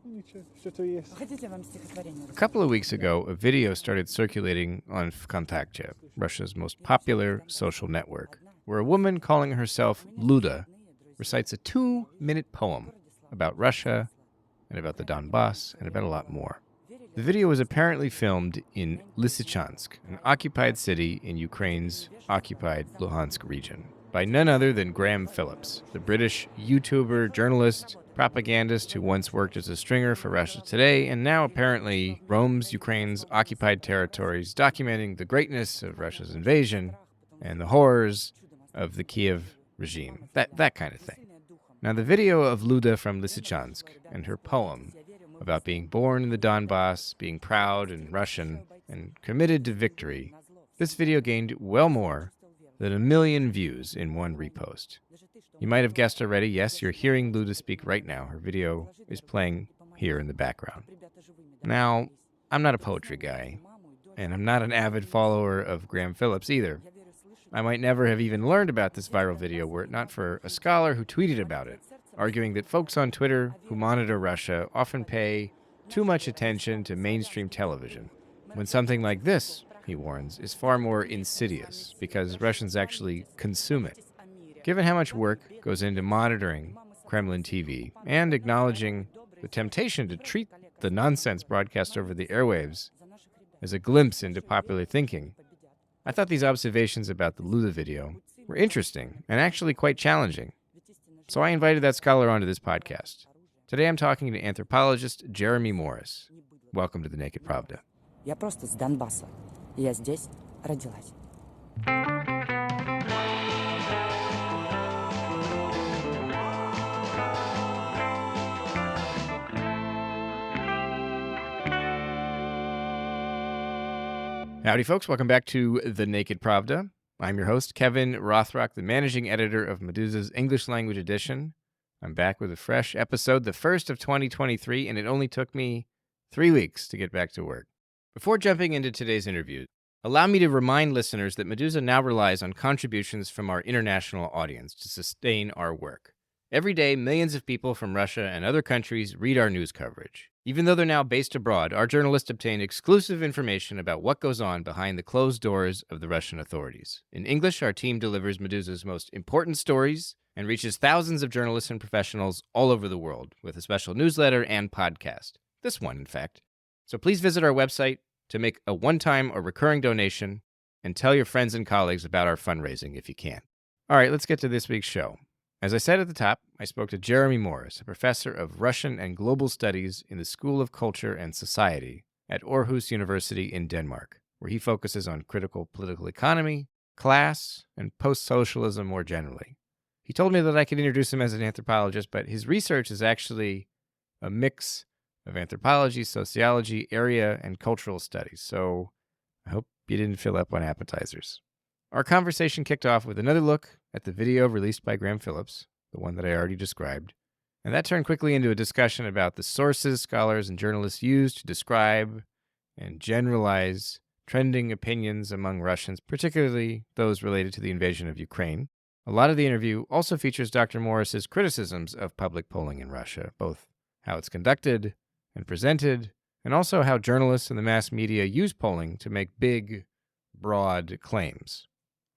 A couple of weeks ago, a video started circulating on Vkontakte, Russia's most popular social network, where a woman calling herself Luda recites a 2-minute poem about Russia and about the Donbass and about a lot more. The video was apparently filmed in Lysychansk, an occupied city in Ukraine's occupied Luhansk region, by none other than Graham Phillips, the British YouTuber, journalist, propagandist who once worked as a stringer for Russia Today and now apparently roams Ukraine's occupied territories, documenting the greatness of Russia's invasion and the horrors of the Kiev regime. That kind of thing. Now, the video of Luda from Lysychansk and her poem about being born in the Donbass, being proud and Russian, and committed to victory, this video gained well more than 1 million views in one repost. You might have guessed already, yes, you're hearing Luda speak right now. Her video is playing here in the background. Now, I'm not a poetry guy, and I'm not an avid follower of Graham Phillips either. I might never have even learned about this viral video were it not for a scholar who tweeted about it, arguing that folks on Twitter who monitor Russia often pay too much attention to mainstream television, when something like this, he warns, is far more insidious because Russians actually consume it. Given how much work goes into monitoring Kremlin TV and acknowledging the temptation to treat the nonsense broadcast over the airwaves as a glimpse into popular thinking, I thought these observations about the Luda video were interesting and actually quite challenging. So I invited that scholar onto this podcast. Today I'm talking to anthropologist Jeremy Morris. Welcome to The Naked Pravda. Я просто с Донбасса. Я здесь родилась. Howdy, folks. Welcome back to The Naked Pravda. I'm your host, Kevin Rothrock, the managing editor of Medusa's English language edition. I'm back with a fresh episode, the first of 2023, and it only took me 3 weeks to get back to work. Before jumping into today's interview, allow me to remind listeners that Medusa now relies on contributions from our international audience to sustain our work. Every day, millions of people from Russia and other countries read our news coverage. Even though they're now based abroad, our journalists obtain exclusive information about what goes on behind the closed doors of the Russian authorities. In English, our team delivers Medusa's most important stories and reaches thousands of journalists and professionals all over the world with a special newsletter and podcast. This one, in fact. So please visit our website to make a one-time or recurring donation and tell your friends and colleagues about our fundraising if you can. All right, let's get to this week's show. As I said at the top, I spoke to Jeremy Morris, a professor of Russian and Global Studies in the School of Culture and Society at Aarhus University in Denmark, where he focuses on critical political economy, class, and post-socialism more generally. He told me that I could introduce him as an anthropologist, but his research is actually a mix of anthropology, sociology, area, and cultural studies, so I hope you didn't fill up on appetizers. Our conversation kicked off with another look at the video released by Graham Phillips, the one that I already described, and that turned quickly into a discussion about the sources scholars and journalists use to describe and generalize trending opinions among Russians, particularly those related to the invasion of Ukraine. A lot of the interview also features Dr. Morris's criticisms of public polling in Russia, both how it's conducted and presented, and also how journalists and the mass media use polling to make big, broad claims.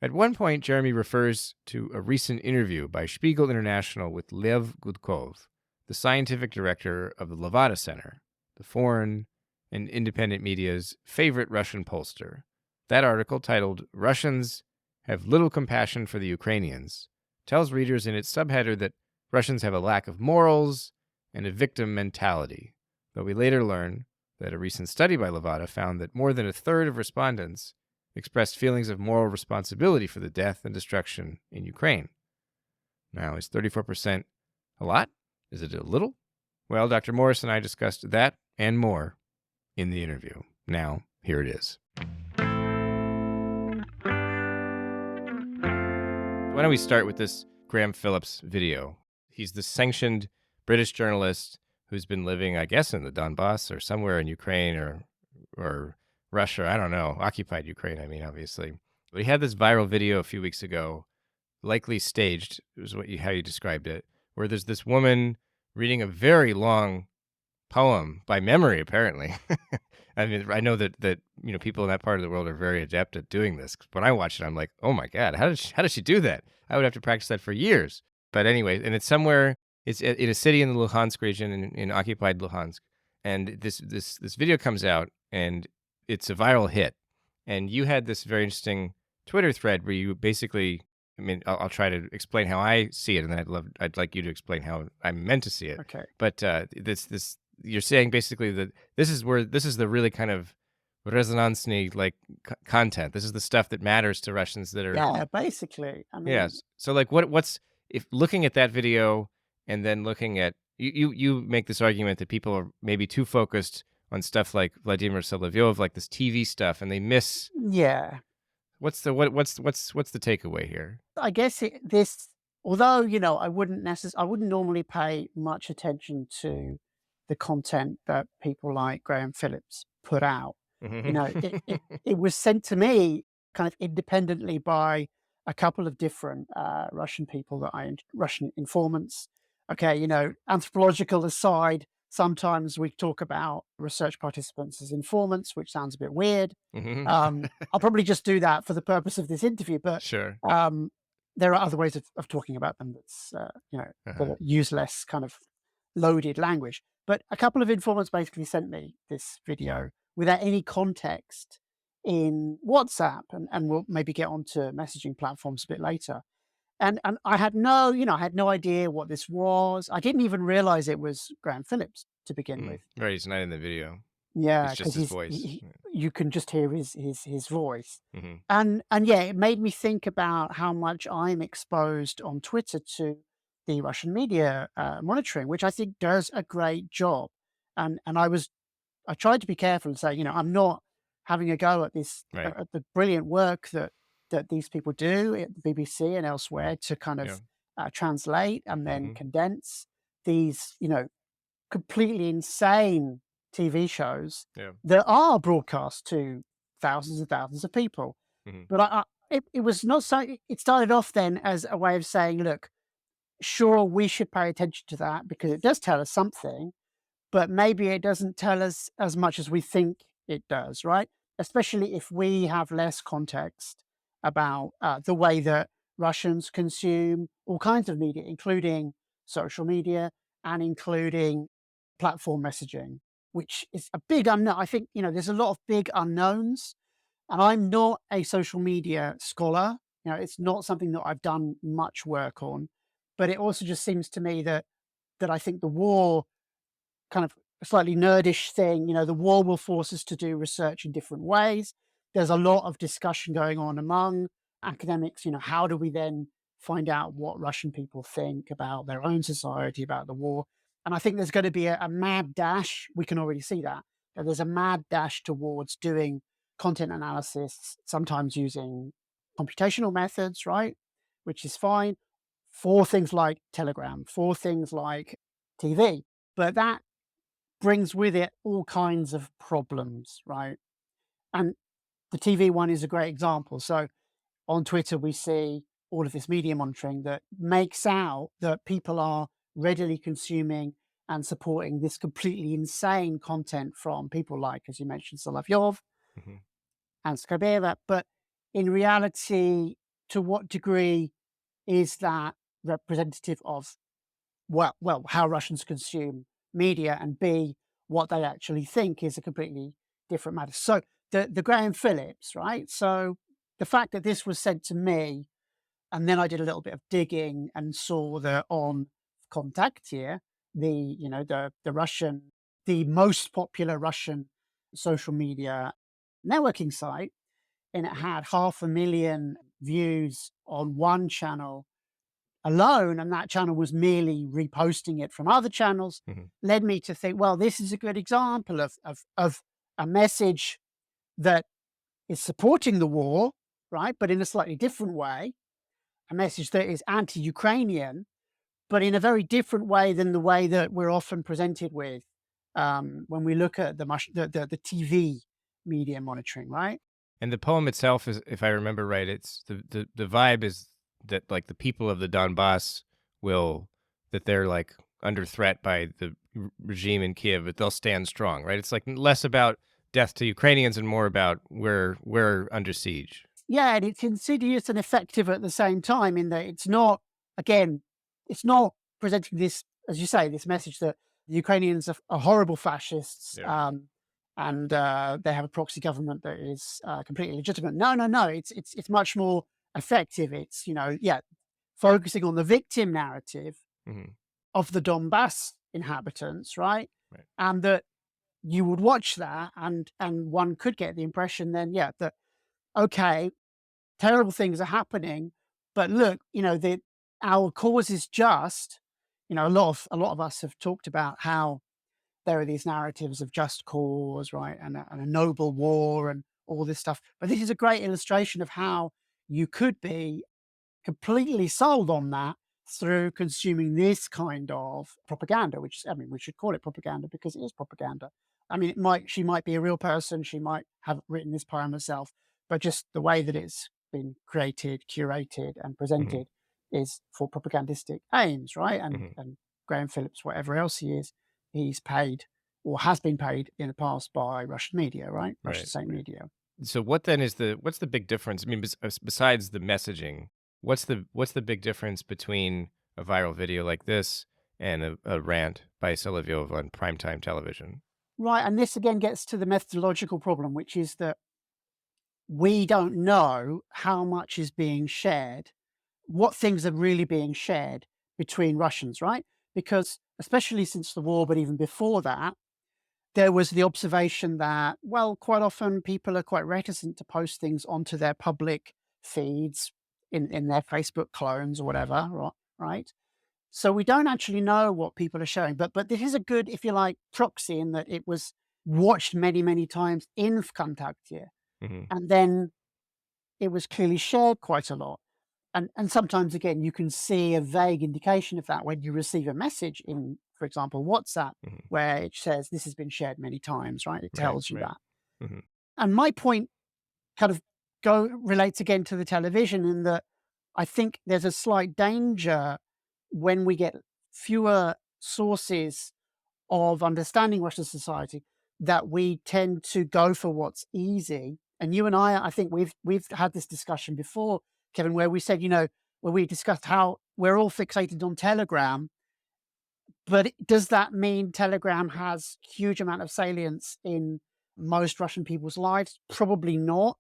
At one point, Jeremy refers to a recent interview by Spiegel International with Lev Gudkov, the scientific director of the Levada Center, the foreign and independent media's favorite Russian pollster. That article, titled "Russians Have Little Compassion for the Ukrainians," tells readers in its subheader that Russians have a lack of morals and a victim mentality, though we later learn that a recent study by Levada found that more than a third of respondents expressed feelings of moral responsibility for the death and destruction in Ukraine. Now, is 34% a lot? Is it a little? Well, Dr. Morris and I discussed that and more in the interview. Now, here it is. Why don't we start with this Graham Phillips video? He's the sanctioned British journalist who's been living, I guess, in the Donbass or somewhere in Ukraine or Russia, I don't know, occupied Ukraine, I mean, obviously. But he had this viral video a few weeks ago, likely staged, is how you described it, where there's this woman reading a very long poem by memory, apparently. I mean, I know that people in that part of the world are very adept at doing this. When I watch it, I'm like, oh my god, how does she do that? I would have to practice that for years. But anyway, and it's somewhere. It's in a city in the Luhansk region, in occupied Luhansk, and this video comes out, and it's a viral hit. And you had this very interesting Twitter thread where you basically, I mean, I'll try to explain how I see it, and then I'd like you to explain how I'm meant to see it. Okay. But this you're saying basically that this is the really kind of resonansny like content. This is the stuff that matters to Russians that are Yeah, basically. I mean, yes. So like what's if looking at that video and then looking at you make this argument that people are maybe too focused on stuff like Vladimir Solovyov, like this TV stuff, and they miss yeah. what's the takeaway here? I guess this, although, I wouldn't normally pay much attention to the content that people like Graham Phillips put out. It was sent to me kind of independently by a couple of different Russian people Russian informants. Okay, anthropological aside, sometimes we talk about research participants as informants, which sounds a bit weird. I'll probably just do that for the purpose of this interview, but Sure. there are other ways of talking about them that's that use less kind of loaded language. But a couple of informants basically sent me this video without any context in WhatsApp, and we'll maybe get onto messaging platforms a bit later. And I had I had no idea what this was. I didn't even realize it was Graham Phillips to begin with. Right, he's not in the video. Yeah, It's just because his voice. you can just hear his voice. Mhm. And yeah, it made me think about how much I'm exposed on Twitter to the Russian media monitoring, which I think does a great job. And I tried to be careful and say, I'm not having a go at this Right. at the brilliant work that these people do at the BBC and elsewhere to kind Yeah. of translate and then Mhm. condense these, completely insane TV shows Yeah. that are broadcast to thousands and thousands of people. Mhm. But it was not so. It started off then as a way of saying, look, sure, we should pay attention to that because it does tell us something, but maybe it doesn't tell us as much as we think it does, right? Especially if we have less context about the way that Russians consume all kinds of media, including social media and including platform messaging, which is a big unknown. I think, there's a lot of big unknowns, and I'm not a social media scholar. It's not something that I've done much work on, but it also just seems to me that I think the war kind of a slightly nerdish thing. The war will force us to do research in different ways. There's a lot of discussion going on among academics. How do we then find out what Russian people think about their own society, about the war? And I think there's going to be a mad dash. We can already see that. There's a mad dash towards doing content analysis, sometimes using computational methods, right? Which is fine for things like Telegram, for things like TV. But that brings with it all kinds of problems, right? And the TV one is a great example. So on Twitter, we see all of this media monitoring that makes out that people are readily consuming and supporting this completely insane content from people like, as you mentioned, Solovyov Mhm. and Skarbeva. But in reality, to what degree is that representative of how Russians consume media, and B, what they actually think is a completely different matter. So the Graham Phillips, right? So the fact that this was sent to me, and then I did a little bit of digging and saw that on Contact here, the most popular Russian social media networking site, and it had 500,000 views on one channel alone, and that channel was merely reposting it from other channels, Mhm. led me to think, well, this is a good example of a message that is supporting the war, right? But in a slightly different way, a message that is anti-Ukrainian, but in a very different way than the way that we're often presented with when we look at the TV media monitoring, right? And the poem itself is, if I remember right, it's the vibe is that like the people of the Donbass will that they're like under threat by the regime in Kiev, but they'll stand strong, right? It's like less about death to Ukrainians and more about we're under siege. Yeah, and it's insidious and effective at the same time in that it's not, again, it's not presenting this, as you say, this message that the Ukrainians are horrible fascists, Yeah. and they have a proxy government that is completely legitimate. No, no, no. It's much more effective. It's, yeah, focusing on the victim narrative Hmm. of the Donbass inhabitants, right? Right. And that you would watch that, and one could get the impression then, yeah, that okay, terrible things are happening, but look, our cause is just. A lot of us have talked about how there are these narratives of just cause, right, and a noble war and all this stuff. But this is a great illustration of how you could be completely sold on that through consuming this kind of propaganda, which, I mean, we should call it propaganda because it is propaganda. I mean, she might be a real person, she might have written this poem herself, but just the way that it's been created, curated, and Hmm. presented is for propagandistic aims, right? And Hmm. and Graham Phillips, whatever else he is, he's paid or has been paid in the past by Russian media, right? Russian Right. state Right. media. So what's the big difference? I mean, besides the messaging, what's the big difference between a viral video like this and a rant by Solovyov on primetime television? Right. And this again gets to the methodological problem, which is that we don't know how much is being shared, what things are really being shared between Russians, right? Because especially since the war, but even before that, there was the observation that, well, quite often people are quite reticent to post things onto their public feeds in their Facebook clones or whatever, right? So we don't actually know what people are showing, but this is a good, if you like, proxy in that it was watched many, many times in Vkontakte, Hmm. and then it was clearly shared quite a lot. And sometimes again, you can see a vague indication of that when you receive a message in, for example, WhatsApp, Hmm. where it says this has been shared many times, right? It Right. tells you Right. that. Hmm. And my point kind of relates again to the television in that I think there's a slight danger when we get fewer sources of understanding Russian society that we tend to go for what's easy. And you and I think we've had this discussion before, Kevin, where we said, where we discussed how we're all fixated on Telegram, but does that mean Telegram has huge amount of salience in most Russian people's lives? Probably not.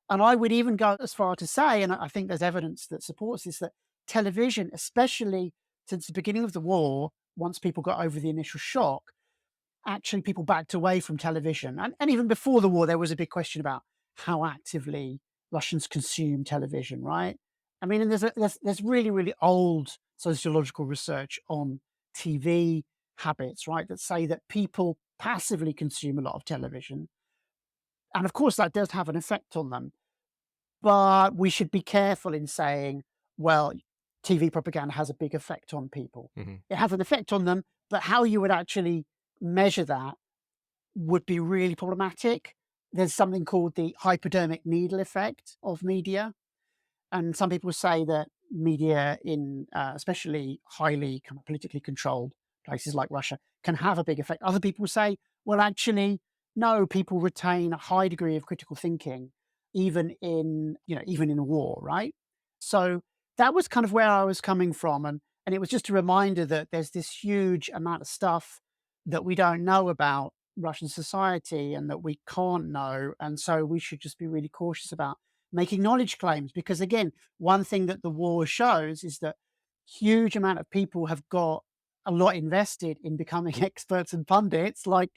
And I would even go as far to say, and I think there's evidence that supports this, that television, especially since the beginning of the war, once people got over the initial shock, actually people backed away from television. And even before the war, there was a big question about how actively Russians consume television, right? I mean, and there's really, really old sociological research on TV habits, right, that say that people passively consume a lot of television. And of course, that does have an effect on them. But we should be careful in saying, well, TV propaganda has a big effect on people. Hmm. It has an effect on them, but how you would actually measure that would be really problematic. There's something called the hypodermic needle effect of media. And some people say that media in especially highly kind of politically controlled places like Russia can have a big effect. Other people say, well, actually, no, people retain a high degree of critical thinking, even in a war, right? So that was kind of where I was coming from. And it was just a reminder that there's this huge amount of stuff that we don't know about Russian society and that we can't know. And so we should just be really cautious about making knowledge claims because again, one thing that the war shows is that huge amount of people have got a lot invested in becoming experts and pundits like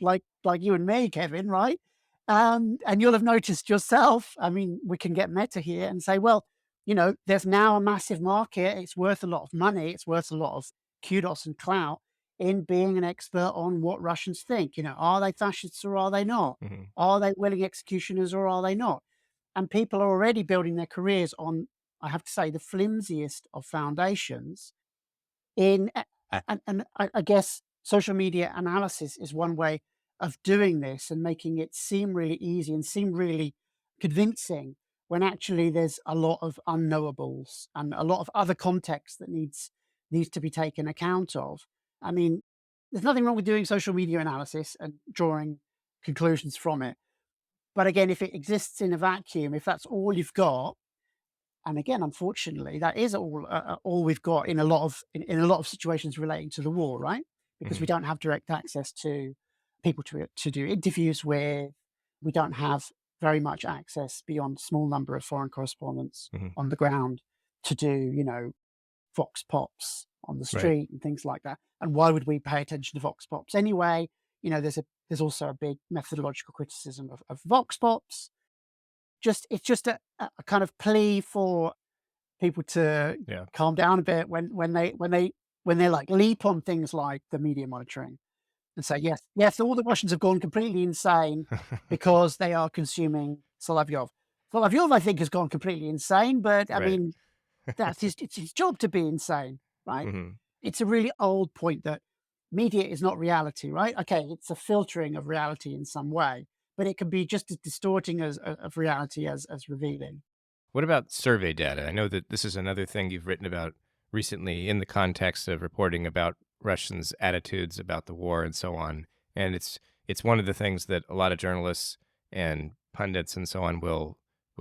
you and me, Kevin, right? And you'll have noticed yourself, I mean, we can get meta here and say, well, there's now a massive market, it's worth a lot of money, it's worth a lot of kudos and clout in being an expert on what Russians think. Are they fascists or are they not? Hmm. Are they willing executioners or are they not? And people are already building their careers on, I have to say, the flimsiest of foundations. And I guess social media analysis is one way of doing this and making it seem really easy and seem really convincing when actually there's a lot of unknowables and a lot of other context that needs to be taken account of. I mean, there's nothing wrong with doing social media analysis and drawing conclusions from it. But again, if it exists in a vacuum, if that's all you've got, and again, unfortunately, that is all we've got in a lot of situations relating to the war, right? Because we Mhm. don't have direct access to people to do interviews with. We don't have very much access beyond a small number of foreign correspondents Mhm. on the ground to do, vox pops on the Right. street and things like that. And why would we pay attention to vox pops anyway? There's also a big methodological criticism of vox pops. It's just a kind of plea for people to Yeah. calm down a bit when they like leap on things like the media monitoring and say, yes, all the Russians have gone completely insane because they are consuming Solovyov. Solovyov, I think, has gone completely insane, but I Right. mean, it's his job to be insane, right? Mhm. It's a really old point that media is not reality, right? Okay, it's a filtering of reality in some way, but it can be just as distorting of reality as revealing. What about survey data? I know that this is another thing you've written about recently in the context of reporting about Russians' attitudes about the war and so on. And it's one of the things that a lot of journalists and pundits and so on will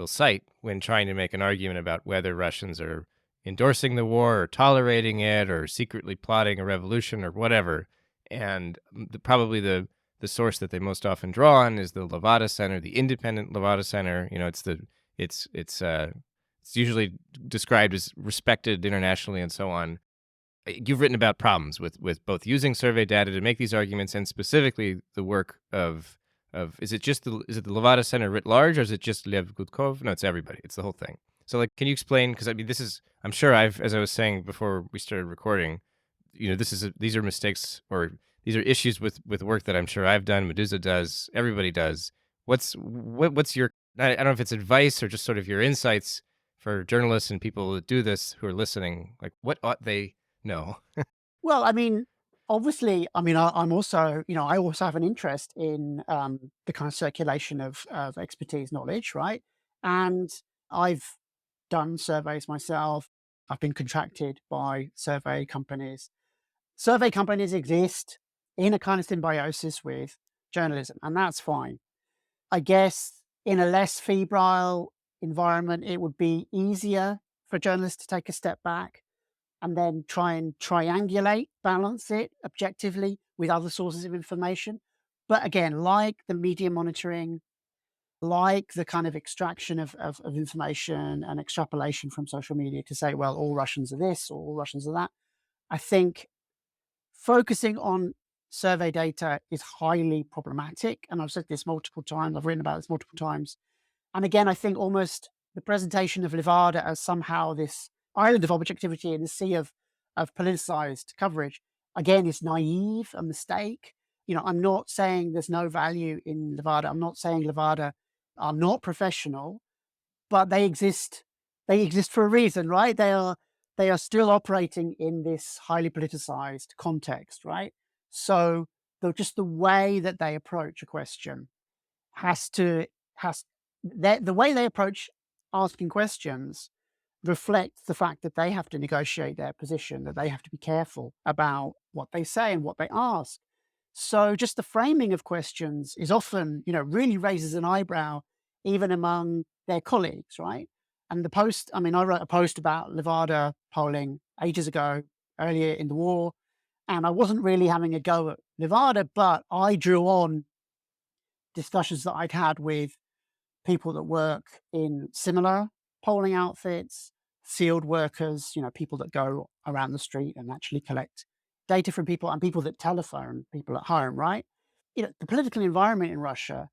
cite when trying to make an argument about whether Russians are endorsing the war or tolerating it or secretly plotting a revolution or whatever. And probably the source that they most often draw on is the Levada Center, the independent Levada Center. It's it's uh, it's usually described as respected internationally and so on. You've written about problems with both using survey data to make these arguments and specifically the work of is it the Levada Center writ large or is it just Lev Gudkov? No, it's everybody. It's the whole thing. So like, can you explain? Because I mean, this is I'm sure I've as I was saying before we started recording, these are mistakes or these are issues with work that I'm sure I've done, Medusa does, everybody does. What's your I don't know if it's advice or just sort of your insights for journalists and people that do this who are listening. Like, what ought they know? Well, I mean, obviously, I mean, I'm also, I also have an interest in the kind of circulation of expertise knowledge, right? And I've done surveys myself. I've been contracted by survey companies. Survey companies exist in a kind of symbiosis with journalism, and that's fine. I guess in a less febrile environment, it would be easier for journalists to take a step back and then try and triangulate, balance it objectively with other sources of information. But again, like the media monitoring, like the kind of extraction of information and extrapolation from social media to say, well, all Russians are this or all Russians are that, I think focusing on survey data is highly problematic. And I've said this multiple times, I've written about this multiple times. And again, I think almost the presentation of Levada as somehow this island of objectivity in the sea of politicized coverage, again, is naive, a mistake. I'm not saying there's no value in Levada. I'm not saying Levada are not professional, but they exist for a reason, right? They are still operating in this highly politicized context, right? So just the way that they approach a question has to has the way they approach asking questions reflects the fact that they have to negotiate their position, that they have to be careful about what they say and what they ask. So just the framing of questions is often, really raises an eyebrow even among their colleagues, right? And I mean, I wrote a post about Levada polling ages ago, earlier in the war, and I wasn't really having a go at Levada, but I drew on discussions that I'd had with people that work in similar polling outfits, field workers, people that go around the street and actually collect data from people and people that telephone people at home, right? The political environment in Russia,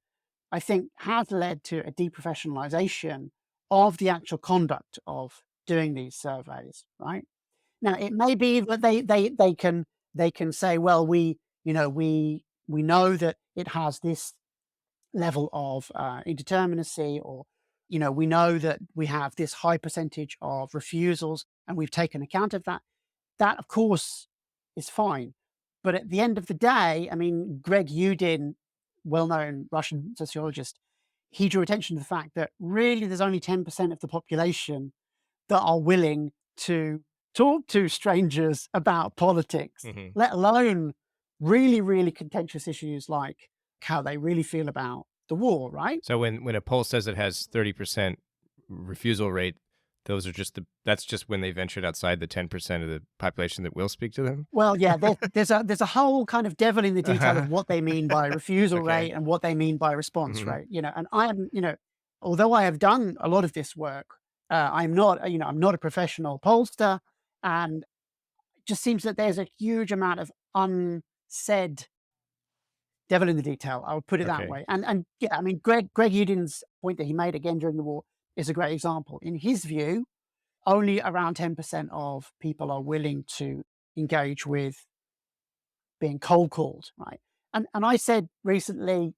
I think, has led to a deprofessionalization of the actual conduct of doing these surveys, right? Now, it may be that they can say, well, we know that it has this level of indeterminacy, or we know that we have this high percentage of refusals and we've taken account of that. That, of course, is fine, but at the end of the day, I mean, Greg Yudin, well-known Russian sociologist, he drew attention to the fact that really there's only 10% of the population that are willing to talk to strangers about politics, Hmm. let alone really, really contentious issues like how they really feel about the war, right? So when a poll says it has 30% refusal rate, those are just that's just when they ventured outside the 10% of the population that will speak to them. Well, yeah, there's a whole kind of devil in the detail of what they mean by refusal Okay. rate and what they mean by response Hmm. rate. And I am, although I have done a lot of this work, I'm not, I'm not a professional pollster, and it just seems that there's a huge amount of unsaid devil in the detail. I would put it that Okay. way. And yeah, I mean, Greg Udin's point that he made again during the war is a great example. In his view, only around 10% of people are willing to engage with being cold called, right? And I said recently,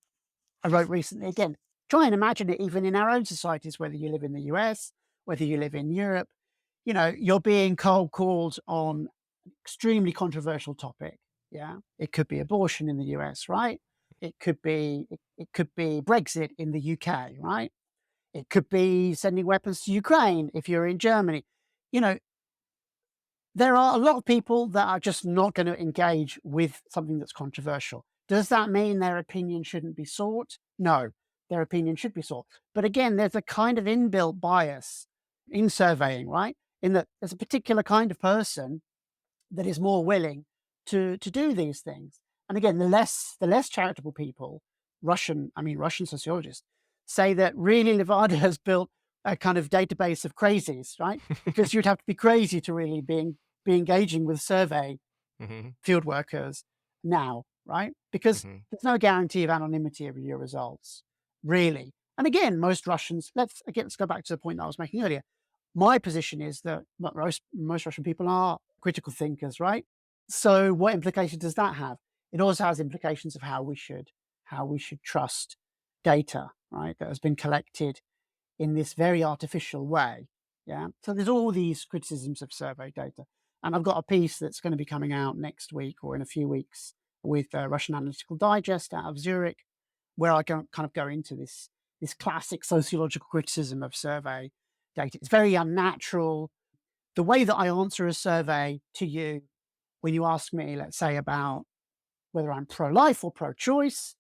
I wrote recently again, try and imagine it even in our own societies, whether you live in the US, whether you live in Europe, you're being cold called on an extremely controversial topic. Yeah. It could be abortion in the US, right? It could be Brexit in the UK, right? It could be sending weapons to Ukraine if you're in Germany. You know, there are a lot of people that are just not going to engage with something that's controversial. Does that mean their opinion shouldn't be sought? No, their opinion should be sought. But again, there's a kind of inbuilt bias in surveying, right? In that there's a particular kind of person that is more willing to do these things. And again, the less charitable people, Russian sociologists, say that really Levada has built a kind of database of crazies, right? Because you'd have to be crazy to really be engaging with survey Hmm. field workers now, right? Because Hmm. there's no guarantee of anonymity of your results, really. And again, most Russians, let's go back to the point that I was making earlier. My position is that most Russian people are critical thinkers, right? So what implication does that have? It also has implications of how we should trust data, right? That has been collected in this very artificial way. Yeah. So there's all these criticisms of survey data. And I've got a piece that's going to be coming out next week or in a few weeks with Russian Analytical Digest out of Zurich, where I kind of go into this classic sociological criticism of survey data. It's very unnatural. The way that I answer a survey to you when you ask me, let's say, about whether I'm pro-life or pro-choice,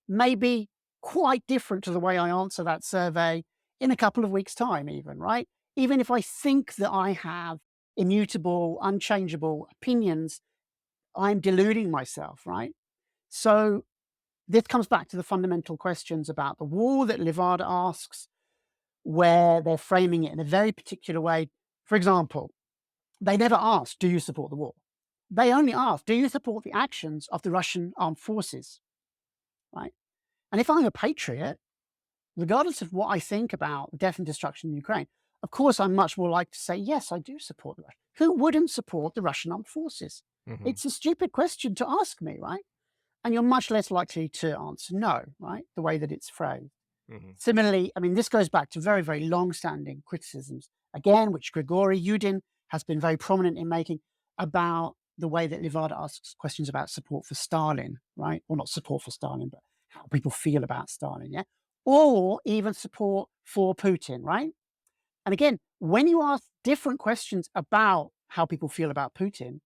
may be quite different to the way I answer that survey in a couple of weeks' time, even, right? Even if I think that I have immutable, unchangeable opinions, I'm deluding myself, right? So this comes back to the fundamental questions about the war that Levada asks, where they're framing it in a very particular way. For example, they never ask, do you support the war? They only ask, do you support the actions of the Russian armed forces, right? And if I'm a patriot, regardless of what I think about the death and destruction in Ukraine, of course, I'm much more likely to say, yes, I do support the Russian. Who wouldn't support the Russian armed forces? Hmm. It's a stupid question to ask me, right? And you're much less likely to answer no, right? The way that it's phrased. Hmm. Similarly, I mean, this goes back to very, very long-standing criticisms, again, which Grigory Yudin has been very prominent in making about the way that Levada asks questions about support for Stalin, right? Or not support for Stalin, but how people feel about Stalin, yeah? Or even support for Putin, right? And again, when you ask different questions about how people feel about Putin,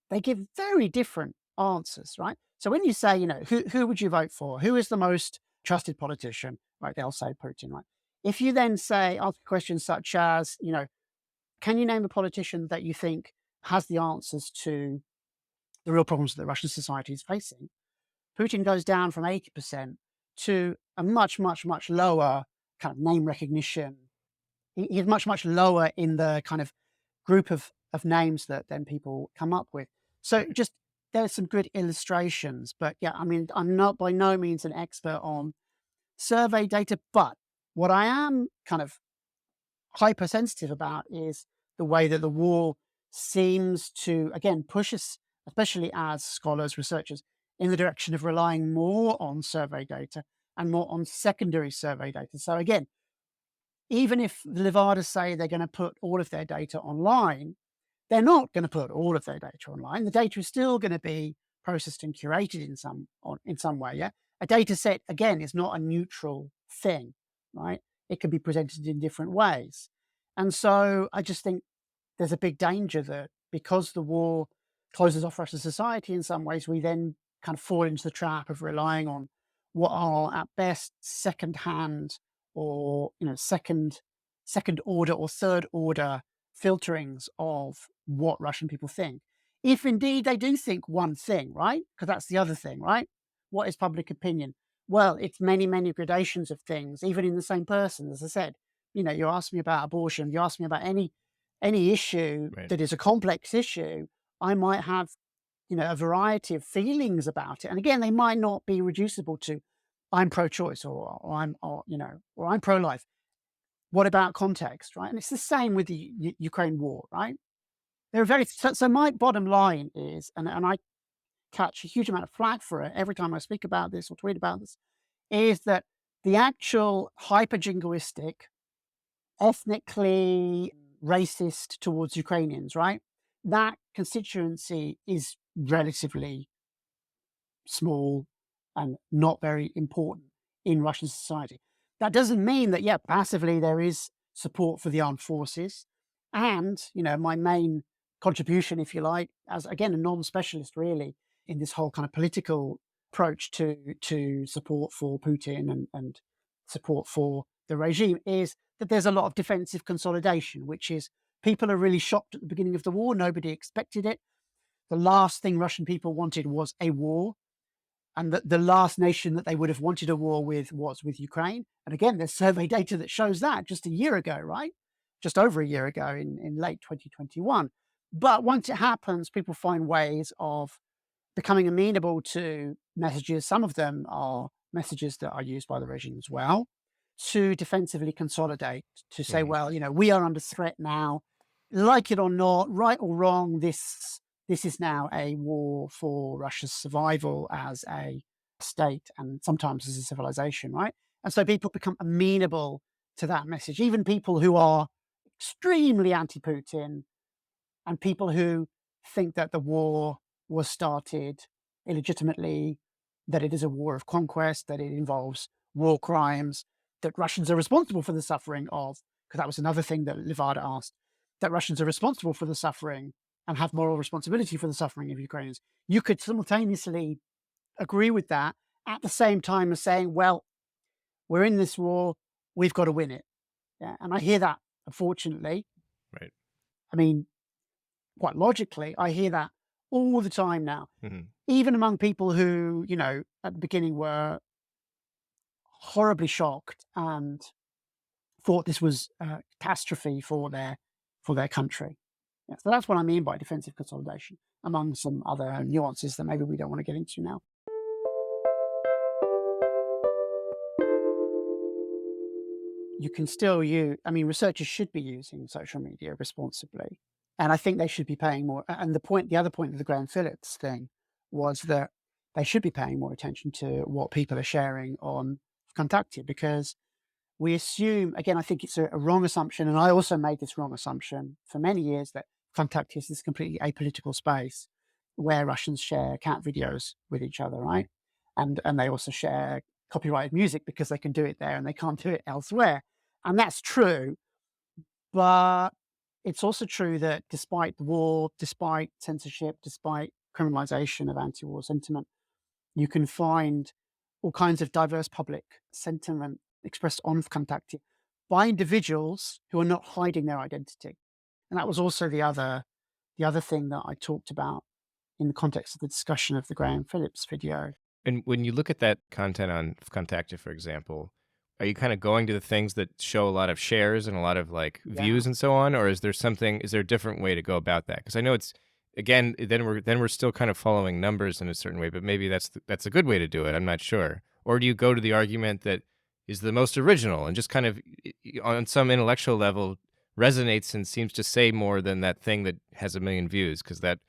they give very different answers, right? So when you say, who would you vote for? Who is the most trusted politician? Right, they'll say Putin, right? If you then ask questions such as, can you name a politician that you think has the answers to the real problems that Russian society is facing? Putin goes down from 80% to a much, much, much lower kind of name recognition. He's much, much lower in the kind of group of names that then people come up with. So just there's some good illustrations, but yeah, I mean, I'm not by no means an expert on survey data, but what I am kind of hypersensitive about is the way that the war seems to, again, push us, especially as scholars, researchers, in the direction of relying more on survey data and more on secondary survey data. So again, even if the Levada say they're going to put all of their data online, they're not going to put all of their data online. The data is still going to be processed and curated in some way. Yeah, a data set again is not a neutral thing, right? It can be presented in different ways, and so I just think there's a big danger that because the war closes off Russian society in some ways, we then kind of fall into the trap of relying on what are at best second-hand or second order or third order filterings of what Russian people think. If indeed they do think one thing, right? Because that's the other thing, right? What is public opinion? Well, it's many, many gradations of things, even in the same person. As I said, you ask me about abortion, you ask me about any issue Right. that is a complex issue, I might have, a variety of feelings about it. And again, they might not be reducible to I'm pro-choice or I'm pro-life. What about context, right? And it's the same with the Ukraine war, right? So my bottom line is, and I catch a huge amount of flack for it every time I speak about this or tweet about this, is that the actual hyper-jingoistic, ethnically racist towards Ukrainians, right? That constituency is relatively small and not very important in Russian society. That doesn't mean that, passively there is support for the armed forces. And, my main contribution, if you like, as again, a non-specialist really in this whole kind of political approach to support for Putin and support for the regime is that there's a lot of defensive consolidation, which is people are really shocked at the beginning of the war. Nobody expected it. The last thing Russian people wanted was a war. And the last nation that they would have wanted a war with was with Ukraine. And again, there's survey data that shows that just a year ago, right? Just over a year ago in late 2021. But once it happens, people find ways of becoming amenable to messages. Some of them are messages that are used by the regime as well to defensively consolidate, to say, well, we are under threat now. Like it or not, right or wrong, this is now a war for Russia's survival as a state and sometimes as a civilization, right? And so people become amenable to that message, even people who are extremely anti-Putin and people who think that the war was started illegitimately, that it is a war of conquest, that it involves war crimes, that Russians are responsible for the suffering of, because that was another thing that Levada asked, that Russians are responsible for the suffering and have moral responsibility for the suffering of Ukrainians. You could simultaneously agree with that at the same time as saying, well, we're in this war, we've got to win it. Yeah, and I hear that, unfortunately. Right. I mean, quite logically, I hear that all the time now, even among people who, at the beginning were horribly shocked and thought this was a catastrophe for their country. Yeah, so that's what I mean by defensive consolidation, among some other nuances that maybe we don't want to get into now. You can still researchers should be using social media responsibly. And I think they should be paying more. And the other point of the Graham Phillips thing was that they should be paying more attention to what people are sharing on Contacted, because we assume, again, I think it's a wrong assumption. And I also made this wrong assumption for many years that Contacted is this completely apolitical space where Russians share cat videos with each other, right? And they also share copyrighted music because they can do it there and they can't do it elsewhere. And that's true. But it's also true that despite the war, despite censorship, despite criminalization of anti-war sentiment, you can find all kinds of diverse public sentiment expressed on Vkontakte by individuals who are not hiding their identity. And that was also the other thing that I talked about in the context of the discussion of the Graham Phillips video. And when you look at that content on Contacte, for example, are you kind of going to the things that show a lot of shares and a lot of views and so on, or is there a different way to go about that? Because I know it's, again, then we're still kind of following numbers in a certain way, but maybe that's a good way to do it. I'm not sure. Or do you go to the argument that is the most original and just kind of on some intellectual level resonates and seems to say more than that thing that has 1 million views? Because that,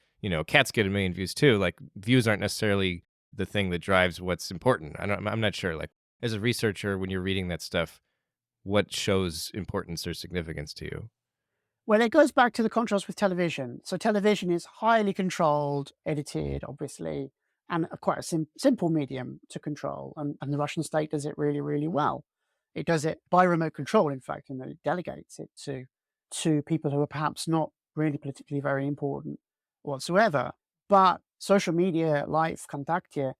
cats get 1 million views too. Like, views aren't necessarily the thing that drives what's important. I'm not sure. Like, as a researcher, when you're reading that stuff, what shows importance or significance to you? Well, it goes back to the contrast with television. So television is highly controlled, edited, obviously, and quite a simple medium to control. And the Russian state does it really, really well. It does it by remote control, in fact, and then it delegates it to people who are perhaps not really politically very important whatsoever. But social media like Kontakte,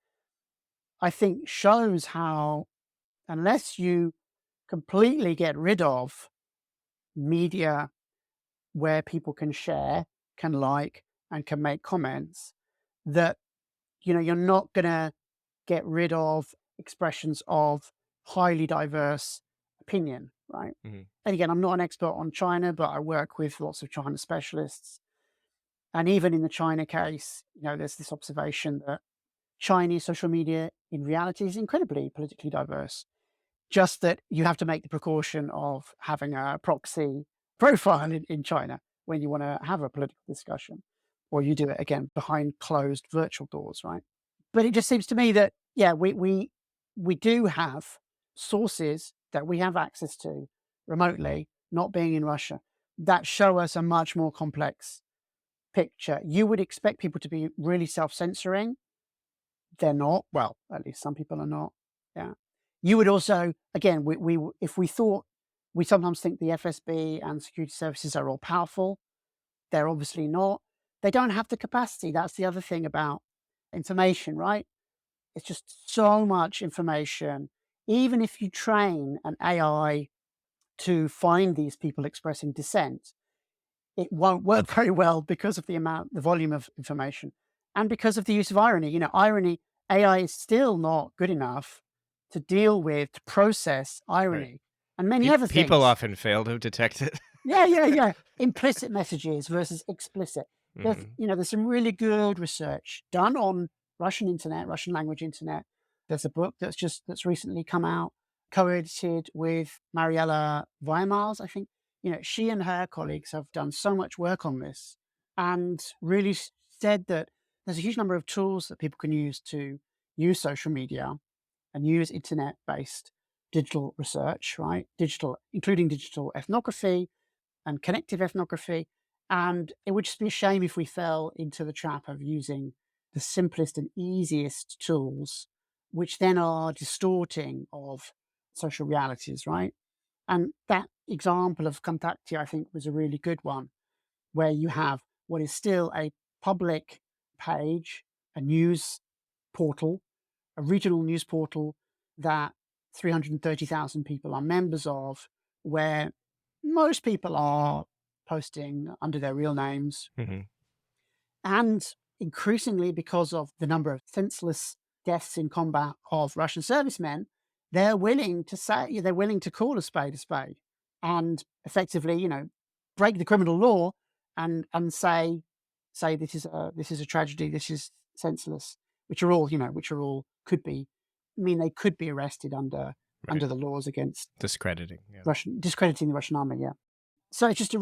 I think, shows how unless you completely get rid of media where people can share, can like, and can make comments, that you're not going to get rid of expressions of highly diverse opinion, right? Mhm. And again, I'm not an expert on China, but I work with lots of China specialists. And even in the China case, there's this observation that Chinese social media in reality is incredibly politically diverse. Just that you have to make the precaution of having a proxy profile in China when you want to have a political discussion, or you do it again behind closed virtual doors, right? But it just seems to me that, yeah, we do have sources that we have access to remotely, not being in Russia, that show us a much more complex picture. You would expect people to be really self-censoring. They're not. Well, at least some people are not. Yeah. You would also, again, we if we thought, we sometimes think the FSB and security services are all powerful. They're obviously not. They don't have the capacity. That's the other thing about information, right? It's just so much information. Even if you train an AI to find these people expressing dissent, it won't work very well because of the volume of information, and because of the use of irony. Irony, AI is still not good enough to deal with, to process Right. irony and many other People things. often fail to detect it. Yeah, yeah, yeah. Implicit messages versus explicit. There's, Mhm. there's some really good research done on Russian internet, Russian language internet. There's a book that's recently come out, co-edited with Mariella Weimars, I think. She and her colleagues have done so much work on this and really said that there's a huge number of tools that people can use to use social media and use internet-based digital research, right? Including digital ethnography and connective ethnography. And it would just be a shame if we fell into the trap of using the simplest and easiest tools, which then are distorting of social realities, right? And that example of Contacti, I think, was a really good one, where you have what is still a public page, a news portal, a regional news portal that 330,000 people are members of, where most people are posting under their real names. Mhm. And increasingly, because of the number of senseless deaths in combat of Russian servicemen, they're willing to call a spade and effectively, break the criminal law and say this is a tragedy, this is senseless, which are all could be, they could be arrested under Right. the laws against Discrediting. Yeah. discrediting the Russian army. Yeah. So it's just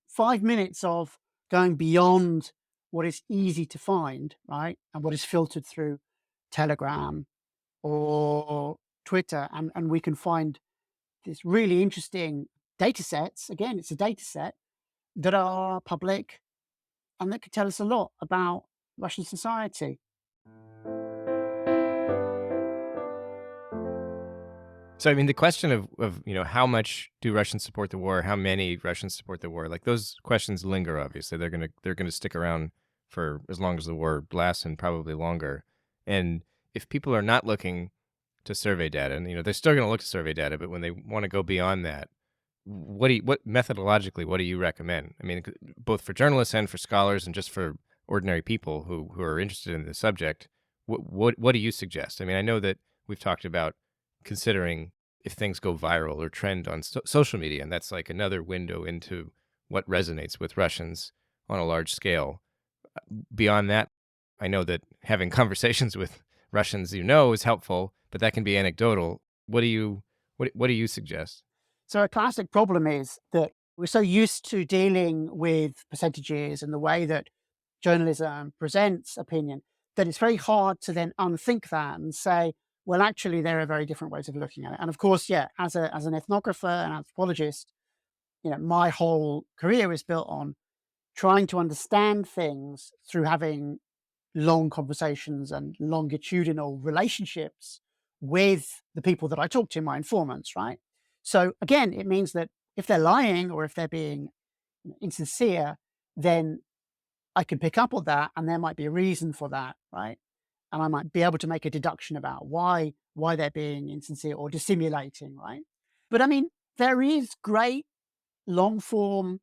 5 minutes of going beyond what is easy to find, right? And what is filtered through Telegram or Twitter. And we can find these really interesting data sets. Again, it's a data set that are public and that could tell us a lot about Russian society. So I mean, the question of how much do Russians support the war, how many Russians support the war, like those questions linger. Obviously, they're gonna stick around for as long as the war lasts and probably longer. And if people are not looking to survey data, and they're still gonna look to survey data, but when they want to go beyond that, what methodologically, what do you recommend? I mean, both for journalists and for scholars, and just for ordinary people who are interested in the subject, what do you suggest? I mean, I know that we've talked about considering if things go viral or trend on social media, and that's like another window into what resonates with Russians on a large scale. Beyond that, I know that having conversations with Russians is helpful, but that can be anecdotal. What do you suggest? So a classic problem is that we're so used to dealing with percentages and the way that journalism presents opinion that it's very hard to then unthink that and say, well, actually, there are very different ways of looking at it. And of course, yeah, as an ethnographer and anthropologist, my whole career is built on trying to understand things through having long conversations and longitudinal relationships with the people that I talk to, my informants, right? So again, it means that if they're lying or if they're being, insincere, then I can pick up on that, and there might be a reason for that, right? And I might be able to make a deduction about why they're being insincere or dissimulating, right? But I mean, there is great long form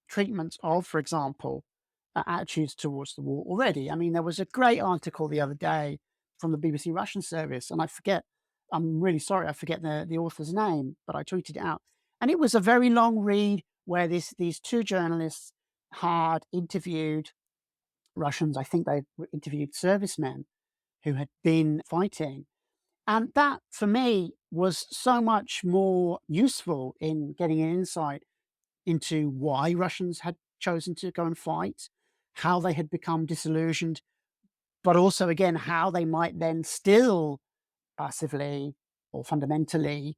treatments of, for example, attitudes towards the war already. I mean, there was a great article the other day from the BBC Russian service, and I'm really sorry, I forget the author's name, but I tweeted it out. And it was a very long read where these two journalists had interviewed Russians. I think they interviewed servicemen who had been fighting. And that, for me, was so much more useful in getting an insight into why Russians had chosen to go and fight, how they had become disillusioned, but also, again, how they might then still passively or fundamentally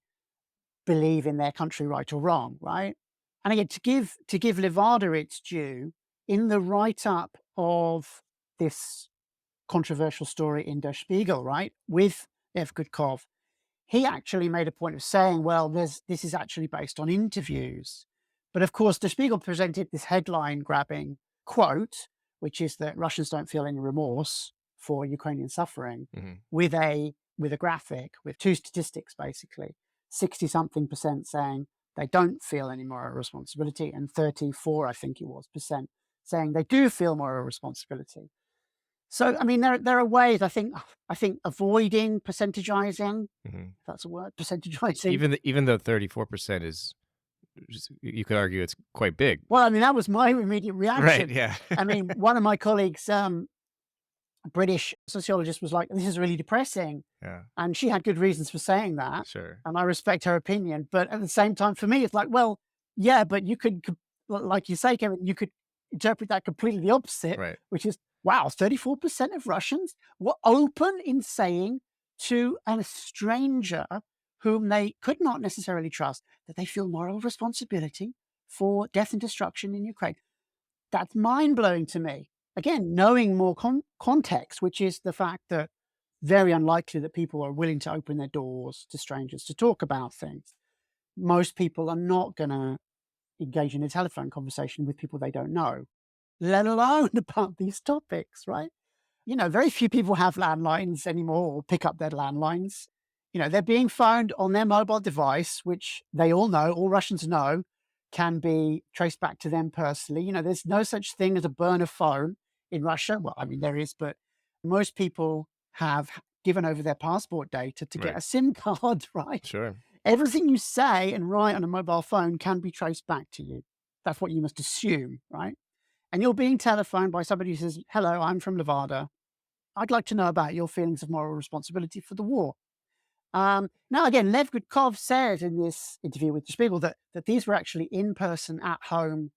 believe in their country, right or wrong, right? And again, to give Levada its due, in the write-up of this controversial story in Der Spiegel, right, with Lev Gudkov, he actually made a point of saying, well, this is actually based on interviews. But of course, Der Spiegel presented this headline-grabbing quote, which is that Russians don't feel any remorse for Ukrainian suffering, with a graphic, with two statistics, basically, 60-something% saying they don't feel any moral responsibility, and 34, I think it was, percent saying they do feel moral responsibility. So, I mean, there are ways, I think avoiding percentageizing, if that's a word, percentageizing. Even though 34% is, you could argue it's quite big. Well, I mean, that was my immediate reaction. Right, yeah. I mean, one of my colleagues, British sociologist, was like, this is really depressing. Yeah. And she had good reasons for saying that. Sure. And I respect her opinion. But at the same time, for me, it's like, well, yeah, but you could, like you say, Kevin, you could interpret that completely the opposite, right, which is, wow, 34% of Russians were open in saying to a stranger whom they could not necessarily trust that they feel moral responsibility for death and destruction in Ukraine. That's mind-blowing to me. Again, knowing more context, which is the fact that very unlikely that people are willing to open their doors to strangers to talk about things. Most people are not going to engage in a telephone conversation with people they don't know, let alone about these topics, right? You know, very few people have landlines anymore or pick up their landlines. You know, they're being phoned on their mobile device, which they all know, all Russians know, can be traced back to them personally. You know, there's no such thing as a burner phone in Russia. Well, I mean, there is, but most people have given over their passport data to get a SIM card, right? Sure. Everything you say and write on a mobile phone can be traced back to you. That's what you must assume, right? And you're being telephoned by somebody who says, hello, I'm from Levada. I'd like to know about your feelings of moral responsibility for the war. Now, again, Lev Gudkov said in this interview with Der Spiegel that these were actually in-person, at-home,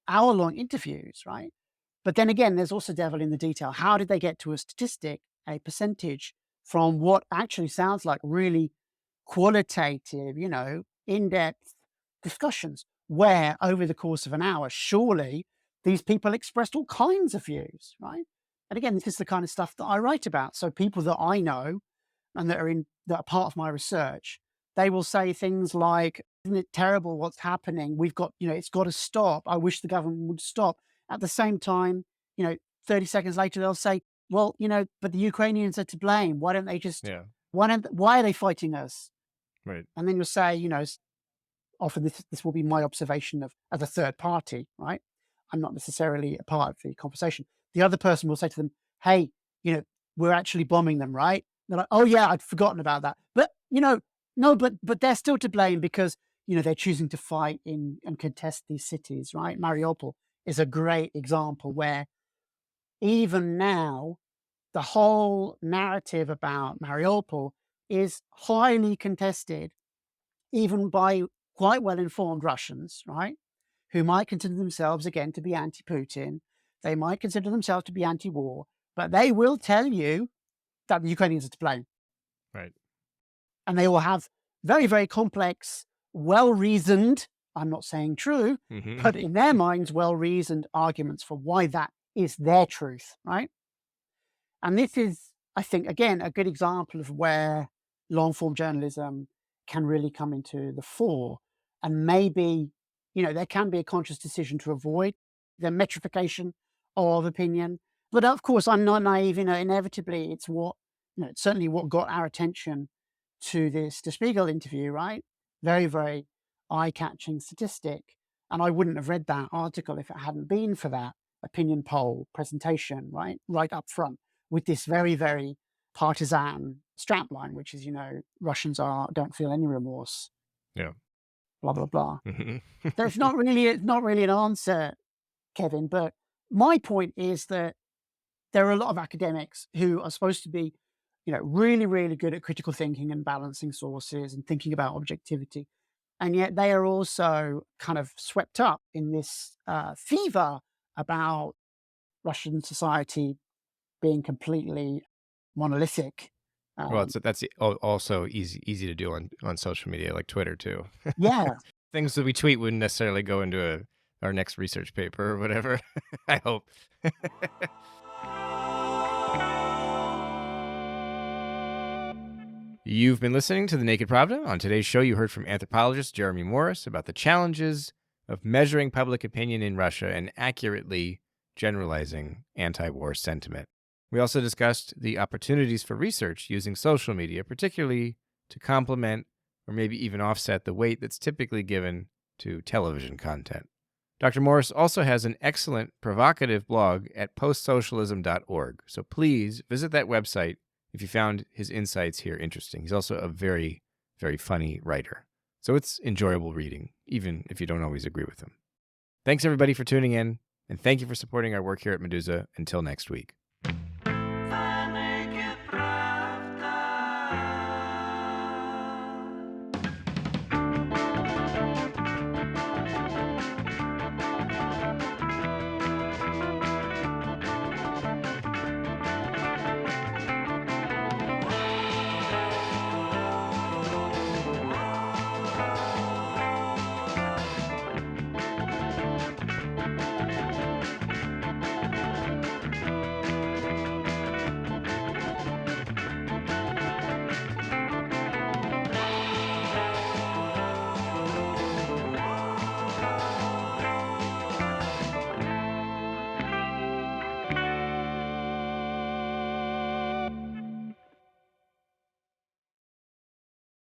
hour-long interviews, right? But then again, there's also devil in the detail. How did they get to a statistic, a percentage, from what actually sounds like really qualitative, you know, in-depth discussions, where over the course of an hour, surely these people expressed all kinds of views, right? And again, this is the kind of stuff that I write about. So people that I know and that are part of my research, they will say things like, isn't it terrible what's happening? We've got, you know, it's got to stop. I wish the government would stop. At the same time, you know, 30 seconds later, they'll say, well, you know, but the Ukrainians are to blame. Why don't they just, why are they fighting us? Right. And then you'll say, you know, often this will be my observation of as a third party, right? I'm not necessarily a part of the conversation. The other person will say to them, hey, you know, we're actually bombing them, right? They're like, oh yeah, I'd forgotten about that. But, you know, no, but they're still to blame because, you know, they're choosing to fight in and contest these cities, right? Mariupol is a great example where even now, the whole narrative about Mariupol is highly contested, even by quite well-informed Russians, right? Who might consider themselves, again, to be anti-Putin. They might consider themselves to be anti-war, but they will tell you that the Ukrainians are to blame. Right. And they will have very, very complex, well-reasoned, I'm not saying true, but in their minds, well-reasoned arguments for why that is their truth, right? And this is, I think, again, a good example of where long-form journalism can really come into the fore. And maybe there can be a conscious decision to avoid the metrification of opinion. But of course, I'm not naive. Inevitably, it's it's certainly what got our attention to this Der Spiegel interview, right? Very, very eye-catching statistic. And I wouldn't have read that article if it hadn't been for that opinion poll presentation, right up front, with this very, very partisan strapline, which is, Russians don't feel any remorse, Yeah. blah, blah, blah. Mhm. So it's not really an answer, Kevin. But my point is that there are a lot of academics who are supposed to be, really, really good at critical thinking and balancing sources and thinking about objectivity. And yet they are also kind of swept up in this fever about Russian society being completely monolithic. Well, that's also easy to do on social media like Twitter too. Yeah, Things that we tweet wouldn't necessarily go into our next research paper or whatever. I hope. You've been listening to The Naked Pravda. On today's show, you heard from anthropologist Jeremy Morris about the challenges of measuring public opinion in Russia and accurately generalizing anti-war sentiment. We also discussed the opportunities for research using social media, particularly to complement or maybe even offset the weight that's typically given to television content. Dr. Morris also has an excellent provocative blog at postsocialism.org, so please visit that website if you found his insights here interesting. He's also a very, very funny writer, so it's enjoyable reading, even if you don't always agree with him. Thanks, everybody, for tuning in, and thank you for supporting our work here at Medusa. Until next week.